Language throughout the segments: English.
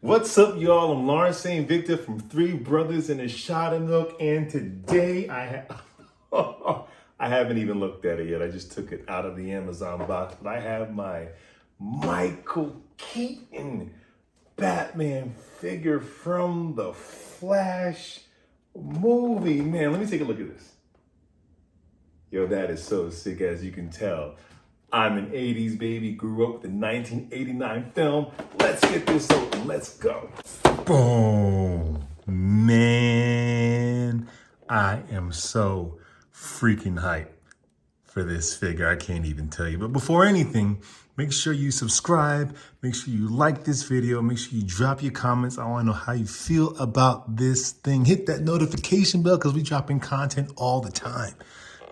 What's up, y'all? I'm Lawrence St. Victor from Three Brothers and a Shot of Milk, and today I haven't even looked at it yet. I just took it out of the Amazon box, but I have my Michael Keaton Batman figure from the Flash movie. Man, let me take a look at this. Yo, that is so sick, as you can tell. I'm an 80s baby, grew up with the 1989 film. Let's get this open, let's go. Boom. Man, I am so freaking hyped for this figure. I can't even tell you. But before anything, make sure you subscribe, make sure you like this video, make sure you drop your comments. I wanna know how you feel about this thing. Hit that notification bell because we're dropping content all the time.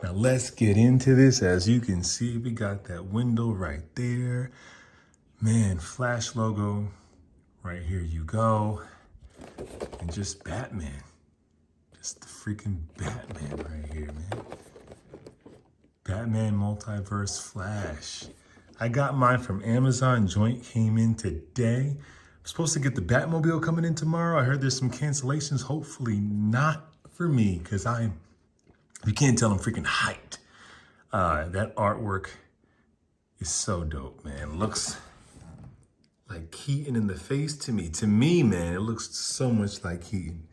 Now let's get into this. As you can see, we got that window right there. Man, Flash logo, right here you go. And just Batman. Just the freaking Batman right here, man. Batman Multiverse Flash. I got mine from Amazon. Joint came in today. I'm supposed to get the Batmobile coming in tomorrow. I heard there's some cancellations. Hopefully not for me, because you can't tell I'm freaking hyped. That artwork is so dope, man. Looks like Keaton in the face to me. To me, man, it looks so much like Keaton.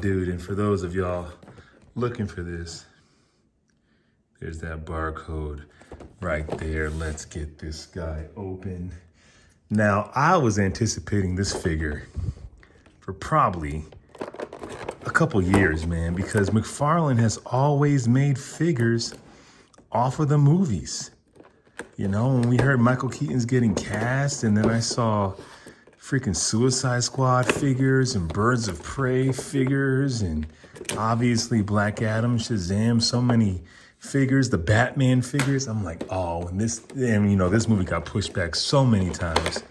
Dude, and for those of y'all looking for this, there's that barcode right there. Let's get this guy open. Now, I was anticipating this figure for probably a couple years, man, because Mcfarlane has always made figures off of the movies. You know, when we heard Michael Keaton's getting cast, and then I saw freaking Suicide Squad figures and Birds of Prey figures, and obviously Black Adam, Shazam, so many figures, the Batman figures. I'm like, oh, and this movie got pushed back so many times.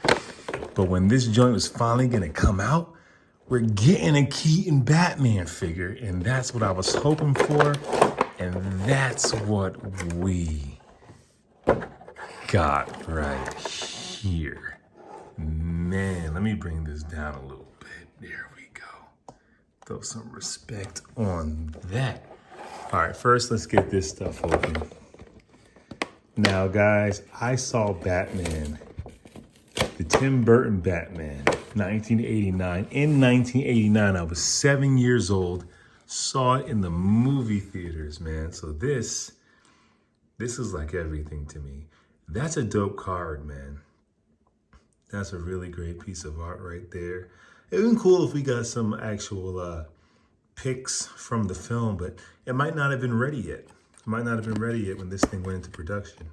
But when this joint was finally gonna come out, we're getting a Keaton Batman figure, and that's what I was hoping for, and that's what we got right here. Man, let me bring this down a little bit. There we go. Throw some respect on that. All right, first let's get this stuff open. Now, guys, I saw Batman, the Tim Burton Batman, 1989. In 1989, I was 7 years old, saw it in the movie theaters, man. So this is like everything to me. That's a dope card, man. That's a really great piece of art right there. It would be cool if we got some actual pics from the film, but it might not have been ready yet. It might not have been ready yet when this thing went into production.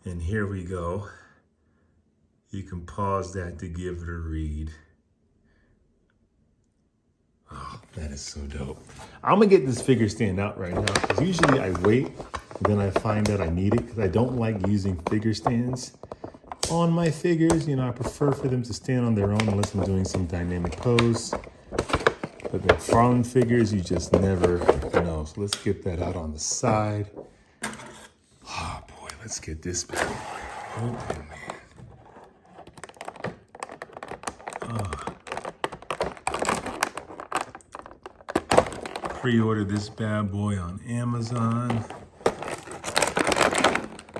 And here we go. You can pause that to give it a read. Oh, that is so dope. I'm gonna get this figure stand out right now, because usually I wait, and then I find out I need it, because I don't like using figure stands on my figures. You know, I prefer for them to stand on their own unless I'm doing some dynamic pose. But the Mcfarlane figures, you just never know. So let's get that out on the side. Oh boy, let's get this back open, man. Pre-ordered this bad boy on Amazon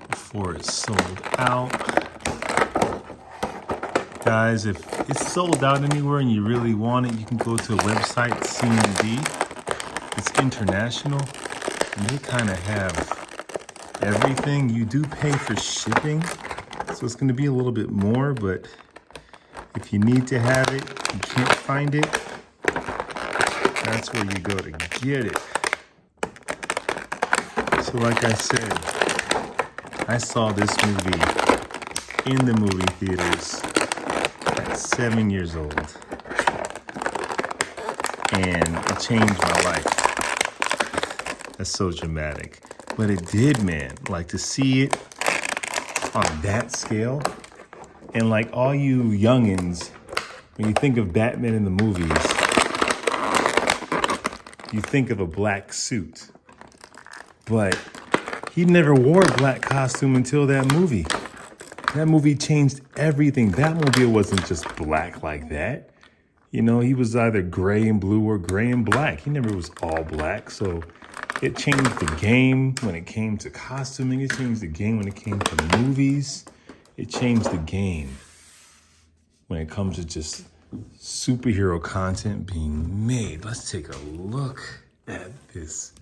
before it's sold out. Guys, if it's sold out anywhere and you really want it, you can go to a website, CMD. It's international, and they kind of have everything. You do pay for shipping, so it's gonna be a little bit more, but if you need to have it, you can't find it, that's where you go to get it. So like I said, I saw this movie in the movie theaters at 7 years old, and it changed my life. That's so dramatic. But it did, man. Like, to see it on that scale, and like all you youngins, when you think of Batman in the movies, you think of a black suit. But he never wore a black costume until that movie. That movie changed everything. Batmobile wasn't just black like that. You know, he was either gray and blue or gray and black. He never was all black. So it changed the game when it came to costuming. It changed the game when it came to movies. It changed the game when it comes to just superhero content being made. Let's take a look at this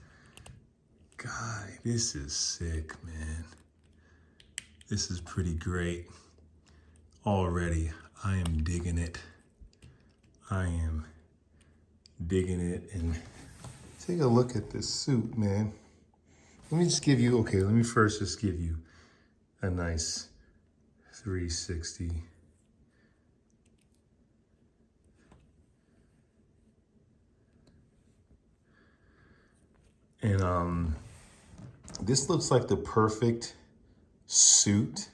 guy. This is sick, man. This is pretty great. Already, I am digging it. I am digging it. And take a look at this suit, man. Let me first just give you a nice 360. And this looks like the perfect suit.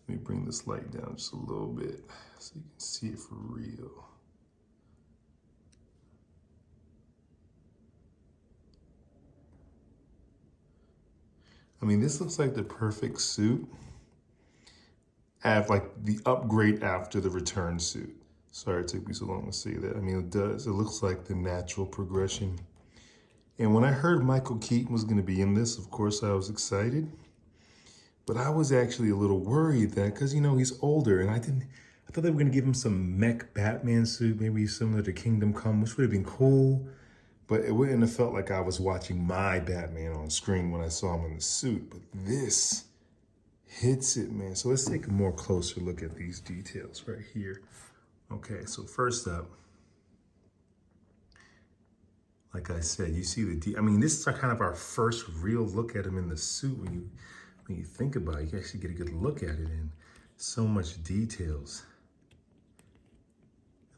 Let me bring this light down just a little bit so you can see it for real. I mean, this looks like the perfect suit. Have like the upgrade after the return suit. Sorry it took me so long to say that. I mean, it does. It looks like the natural progression. And when I heard Michael Keaton was going to be in this, of course, I was excited. But I was actually a little worried that, because, you know, he's older, and I thought they were going to give him some mech Batman suit, maybe similar to Kingdom Come, which would have been cool. But it wouldn't have felt like I was watching my Batman on screen when I saw him in the suit. But this hits it, man. So let's take a more closer look at these details right here. Okay, so first up, like I said, you see I mean, this is kind of our first real look at him in the suit. When you think about it, you actually get a good look at it, and so much details.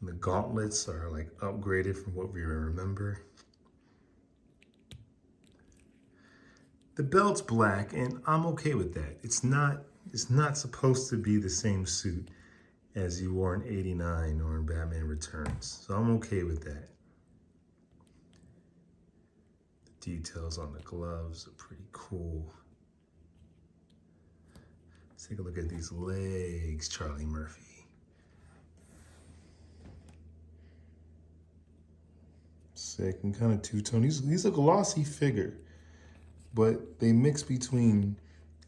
And the gauntlets are like upgraded from what we remember. The belt's black, and I'm okay with that. It's not supposed to be the same suit as you wore in '89 or in Batman Returns. So I'm okay with that. The details on the gloves are pretty cool. Let's take a look at these legs, Charlie Murphy. Sick and kind of two-tone. He's a glossy figure, but they mix between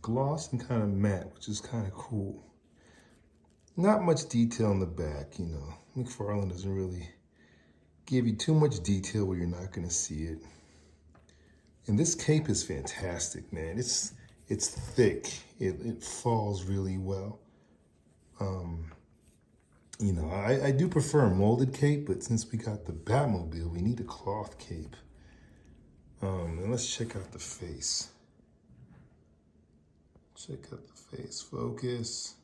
gloss and kind of matte, which is kind of cool. Not much detail in the back, you know. Mcfarlane doesn't really give you too much detail where you're not gonna see it. And this cape is fantastic, man. It's thick. It falls really well. You know, I do prefer a molded cape, but since we got the Batmobile, we need a cloth cape. And let's check out the face. Check out the face. Focus.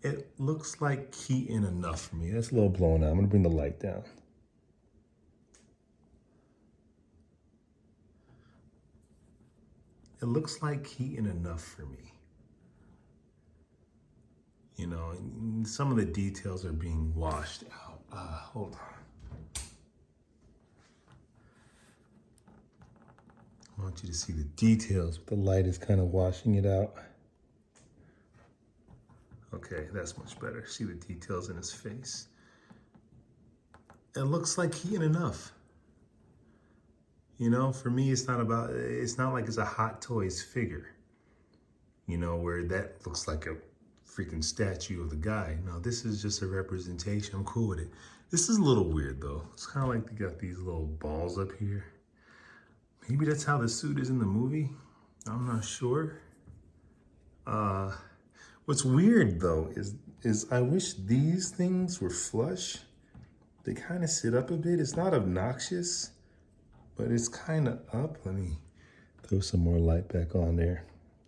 It looks like Keaton enough for me. That's a little blown out. I'm gonna bring the light down. It looks like Keaton enough for me. You know, and some of the details are being washed out. Hold on. I want you to see the details, but the light is kind of washing it out. Okay, that's much better. See the details in his face. It looks like Keaton enough. You know, for me, it's not like it's a Hot Toys figure, you know, where that looks like a freaking statue of the guy. No, this is just a representation. I'm cool with it. This is a little weird, though. It's kind of like they got these little balls up here. Maybe that's how the suit is in the movie. I'm not sure. What's weird, though, is I wish these things were flush. They kind of sit up a bit. It's not obnoxious, but it's kind of up. Let me throw some more light back on there.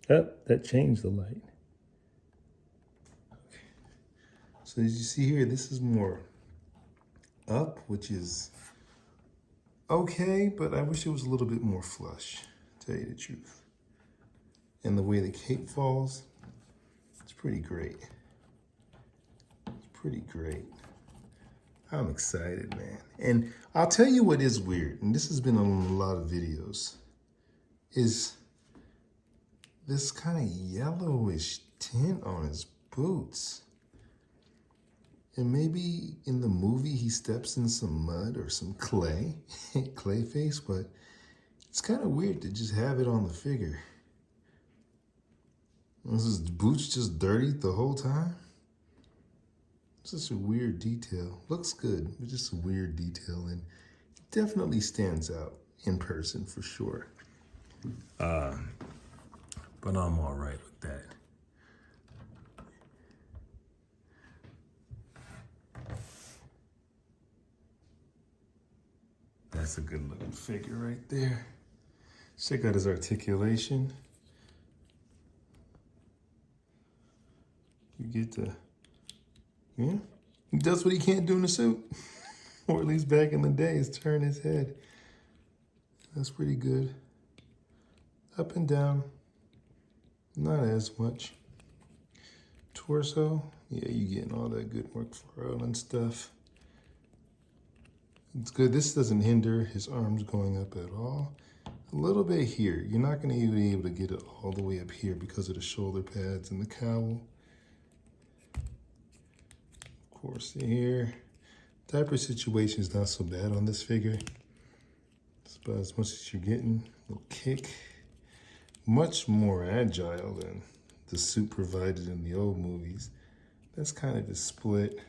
Oh, that changed the light. Okay. So as you see here, this is more up, which is okay, but I wish it was a little bit more flush, to tell you the truth. And the way the cape falls, it's pretty great. It's pretty great. I'm excited, man. And I'll tell you what is weird, and this has been on a lot of videos, is this kind of yellowish tint on his boots. And maybe in the movie he steps in some mud or some clay, clay face, but it's kind of weird to just have it on the figure. Was his boots just dirty the whole time? It's just a weird detail. Looks good, but just a weird detail, and it definitely stands out in person for sure. But I'm all right with that. That's a good looking figure right there. Check out his articulation. You get to, yeah, he does what he can't do in the suit. Or at least back in the day, is turn his head. That's pretty good. Up and down, not as much. Torso, yeah, you getting all that good Mcfarlane stuff. It's good. This doesn't hinder his arms going up at all. A little bit here. You're not going to be able to get it all the way up here because of the shoulder pads and the cowl. Of course, here. Diaper situation is not so bad on this figure. It's about as much as you're getting. A little kick. Much more agile than the suit provided in the old movies. That's kind of a split.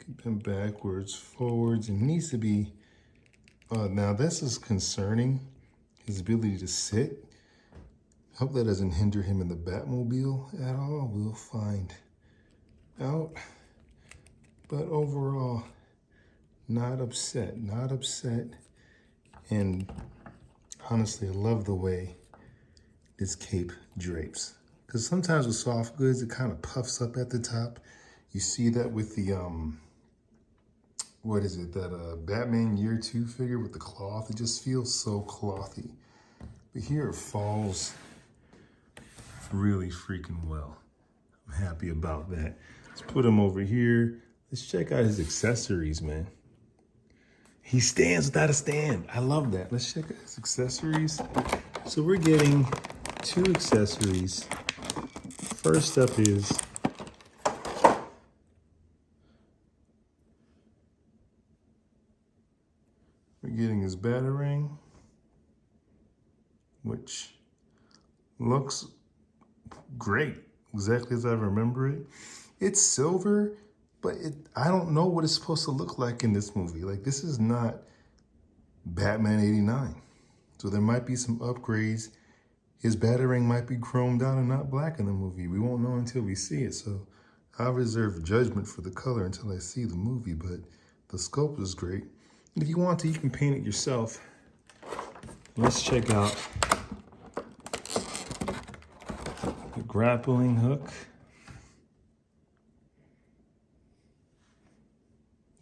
Keep him backwards, forwards, and needs to be, now this is concerning, his ability to sit. Hope that doesn't hinder him in the Batmobile at all. We'll find out. But overall, not upset. And honestly, I love the way this cape drapes. Because sometimes with soft goods, it kind of puffs up at the top. You see that with the, what is it, that Batman Year 2 figure with the cloth. It just feels so clothy. But here it falls really freaking well. I'm happy about that. Let's put him over here. Let's check out his accessories, man. He stands without a stand. I love that. Let's check out his accessories. So we're getting 2 accessories. First up is we're getting his batarang, which looks great, exactly as I remember it. It's silver, but I don't know what it's supposed to look like in this movie. Like, this is not Batman 89. So there might be some upgrades. His batarang might be chromed out and not black in the movie. We won't know until we see it. So I'll reserve judgment for the color until I see the movie, but the sculpt is great. And if you want to, you can paint it yourself. Let's check out the grappling hook.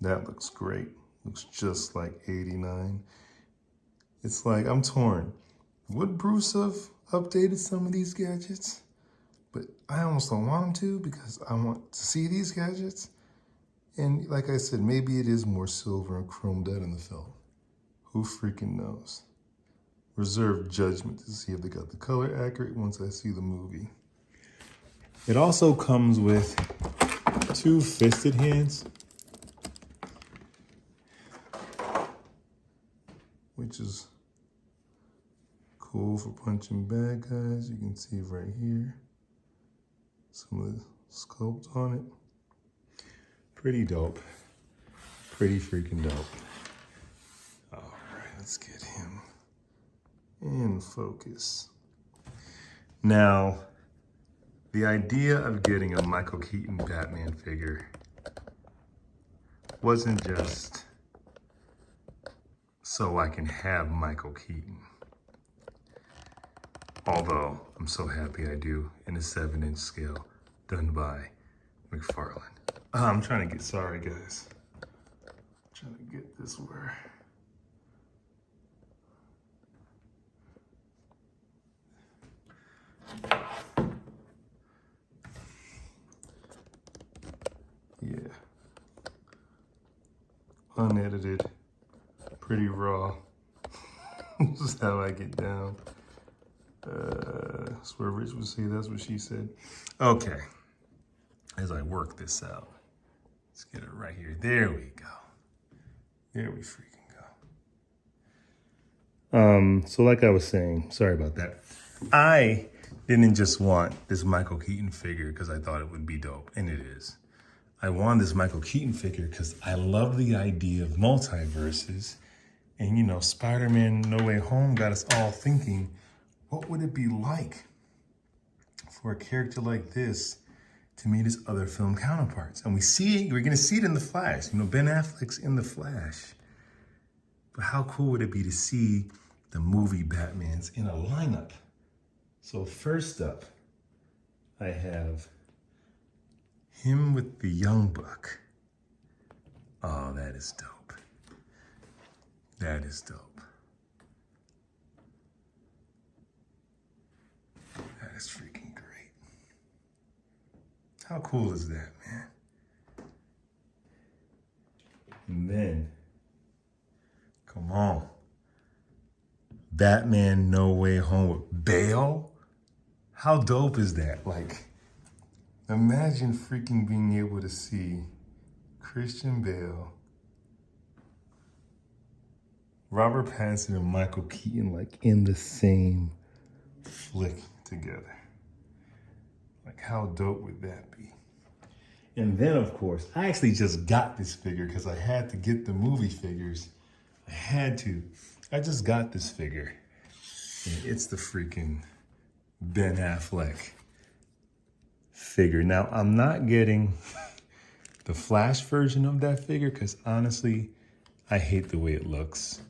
That looks great. Looks just like 89. It's like, I'm torn. Would Bruce have updated some of these gadgets? But I almost don't want him to, because I want to see these gadgets. And like I said, maybe it is more silver and chromed out in the film. Who freaking knows? Reserve judgment to see if they got the color accurate once I see the movie. It also comes with 2 fisted hands, which is cool for punching bad guys. You can see right here some of the sculpt on it. Pretty dope. Pretty freaking dope. All right, let's get him in focus. Now, the idea of getting a Michael Keaton Batman figure wasn't just so I can have Michael Keaton. Although, I'm so happy I do, in a 7-inch scale, done by Mcfarlane. I'm trying to get, sorry guys. I'm trying to get this where. Yeah. unedited, pretty raw. This is how I get down. That's where Rich would say, that's what she said. Okay, as I work this out, let's get it right here. There we go. There we freaking go. So like I was saying, sorry about that. I didn't just want this Michael Keaton figure because I thought it would be dope, and it is. I wanted this Michael Keaton figure because I love the idea of multiverses. And, you know, Spider-Man No Way Home got us all thinking, what would it be like for a character like this to meet his other film counterparts? And we're going to see it in The Flash. You know, Ben Affleck's in The Flash. But how cool would it be to see the movie Batmans in a lineup? So first up, I have him with the Young Buck. Oh, that is dope. That is dope. That is freaking great. How cool is that, man? And then, come on. Batman No Way Home with Bale? How dope is that? Like, imagine freaking being able to see Christian Bale, Robert Pattinson, and Michael Keaton like in the same flick together. Like, how dope would that be? And then, of course, I actually just got this figure because I had to get the movie figures. I had to. I just got this figure. And it's the freaking Ben Affleck figure. Now, I'm not getting the Flash version of that figure because honestly, I hate the way it looks.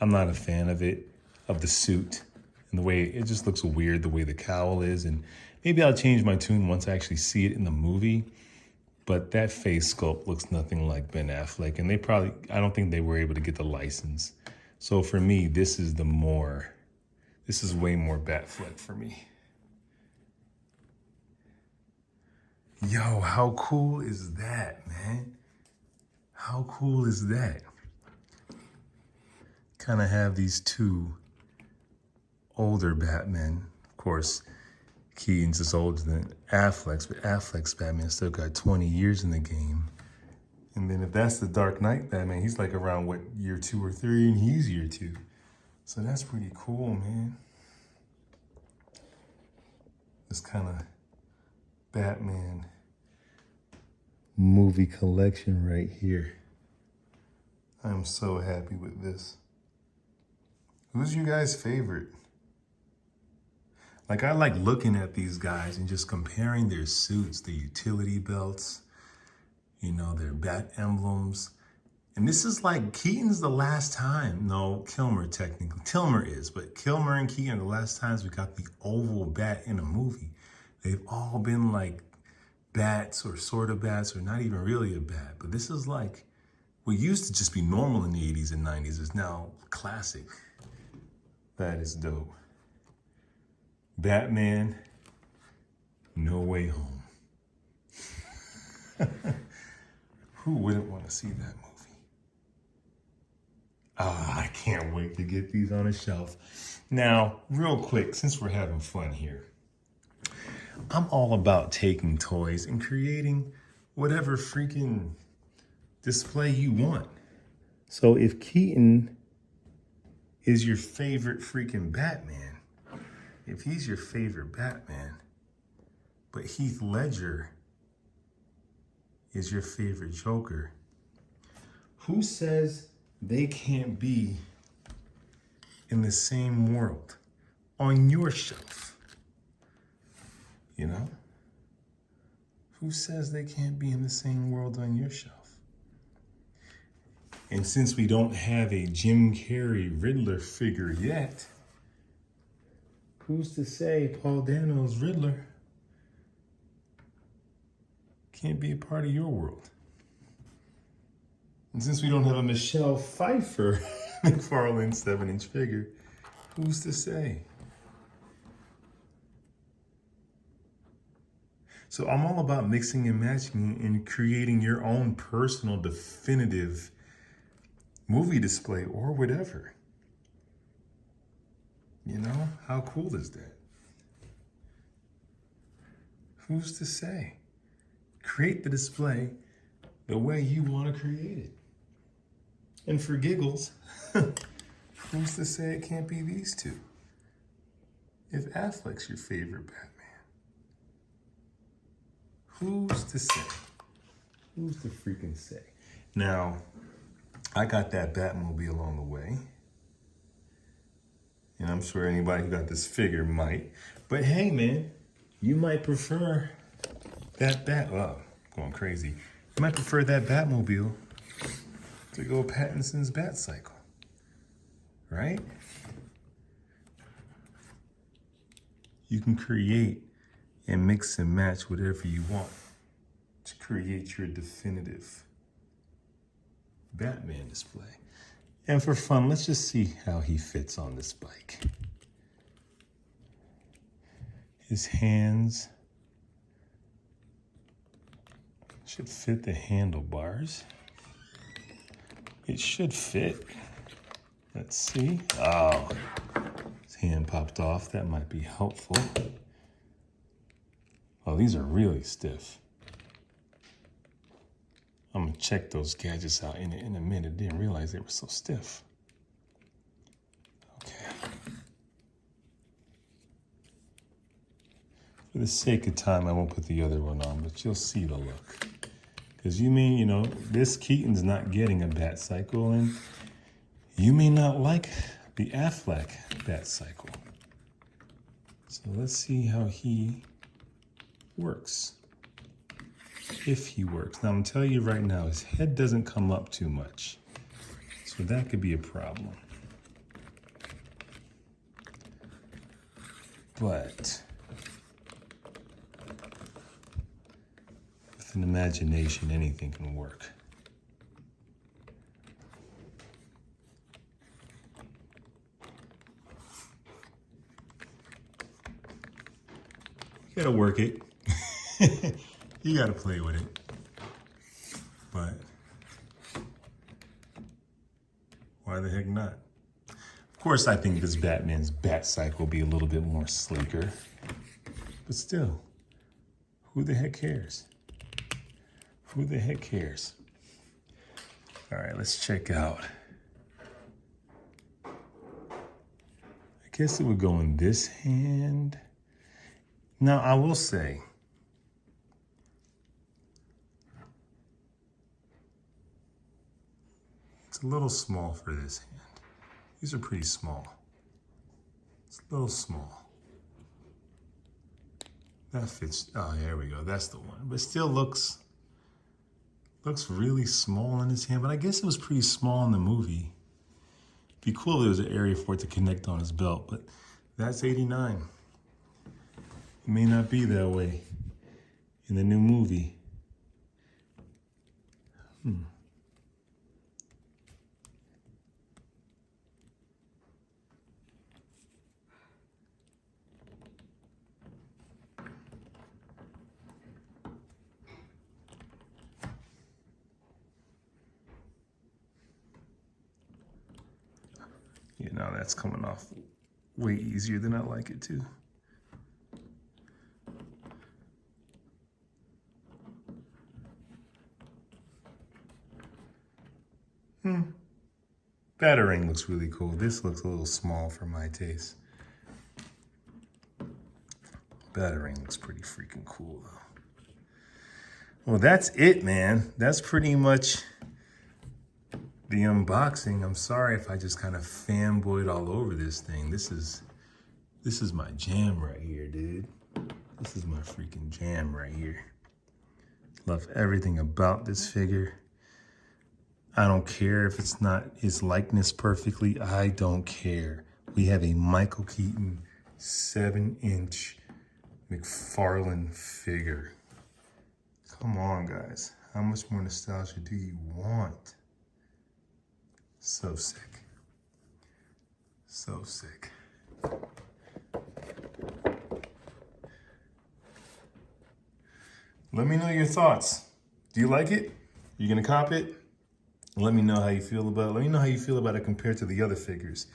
I'm not a fan of it, of the suit, and the way it just looks weird, the way the cowl is. And maybe I'll change my tune once I actually see it in the movie. But that face sculpt looks nothing like Ben Affleck. And I don't think they were able to get the license. So for me, this is way more Batfleck for me. Yo, how cool is that, man? How cool is that? Kind of have these two older Batmen. Of course, Keaton's is older than Affleck's, but Affleck's Batman still got 20 years in the game. And then if that's the Dark Knight Batman, he's like around, what, year 2 or 3, and he's year 2. So that's pretty cool, man. This kind of Batman movie collection right here. I'm so happy with this. Who's your guys' favorite? Like, I like looking at these guys and just comparing their suits, the utility belts, you know, their bat emblems. And this is like, Keaton's the last time. No, Kilmer technically. Kilmer is, but Kilmer and Keaton are the last times we got the oval bat in a movie. They've all been like bats or sort of bats or not even really a bat. But this is like, what used to just be normal in the 80s and 90s is now classic. That is dope. Batman, No Way Home. Who wouldn't want to see that movie? I can't wait to get these on a shelf. Now, real quick, since we're having fun here, I'm all about taking toys and creating whatever freaking display you want. So if Keaton is your favorite freaking Batman, if he's your favorite Batman, but Heath Ledger is your favorite Joker, who says they can't be in the same world on your shelf? You know? Who says they can't be in the same world on your shelf? And since we don't have a Jim Carrey Riddler figure yet, who's to say Paul Dano's Riddler can't be a part of your world? And since we don't have a Michelle Pfeiffer Mcfarlane 7-inch figure, who's to say? So I'm all about mixing and matching and creating your own personal definitive movie display or whatever. You know, how cool is that? Who's to say? Create the display the way you want to create it. And for giggles, who's to say it can't be these two? If Affleck's your favorite Batman, who's to say? Who's to freaking say? Now, I got that Batmobile on the way. And I'm sure anybody who got this figure might. But hey, man, you might prefer that going crazy. You might prefer that Batmobile to go Pattinson's Batcycle, right? You can create and mix and match whatever you want to create your definitive Batman display. And for fun, let's just see how he fits on this bike. His hands should fit the handlebars. It should fit. Let's see. Oh, his hand popped off. That might be helpful. Oh, these are really stiff. I'm gonna check those gadgets out in a minute. Didn't realize they were so stiff. Okay. For the sake of time, I won't put the other one on, but you'll see the look. Because you mean, you know, this Keaton's not getting a Batcycle, and you may not like the Affleck Batcycle. So let's see how he works. If he works. Now I'm telling you right now, his head doesn't come up too much. So that could be a problem. But with an imagination, anything can work. You gotta work it. You gotta play with it. But why the heck not? Of course, I think this Batman's Batcycle will be a little bit more sleeker. But still, who the heck cares? Who the heck cares? All right, let's check out. I guess it would go in this hand. Now, I will say, it's a little small for this hand. These are pretty small. It's a little small. That fits. Oh, there we go. That's the one. But still looks really small in his hand. But I guess it was pretty small in the movie. It'd be cool if there was an area for it to connect on his belt. But that's 89. It may not be that way in the new movie. Yeah, now that's coming off way easier than I like it to. Batarang looks really cool. This looks a little small for my taste. Batarang looks pretty freaking cool, though. Well, that's it, man. That's pretty much the unboxing. I'm sorry if I just kind of fanboyed all over this thing. This is my jam right here, dude. This is my freaking jam right here. Love everything about this figure. I don't care if it's not his likeness perfectly. I don't care. We have a Michael Keaton 7-inch Mcfarlane figure. Come on, guys. How much more nostalgia do you want? So sick. So sick. Let me know your thoughts. Do you like it? You gonna cop it? Let me know how you feel about it. Let me know how you feel about it compared to the other figures.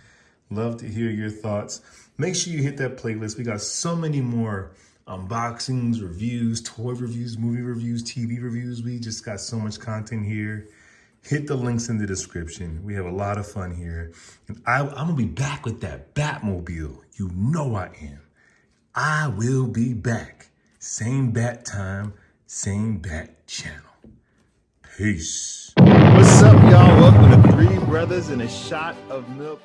Love to hear your thoughts. Make sure you hit that playlist. We got so many more unboxings, reviews, toy reviews, movie reviews, TV reviews. We just got so much content here. Hit the links in the description. We have a lot of fun here. And I'm going to be back with that Batmobile. You know I am. I will be back. Same bat time, same bat channel. Peace. What's up, y'all? Welcome to Three Brothers and a Shot of Milk.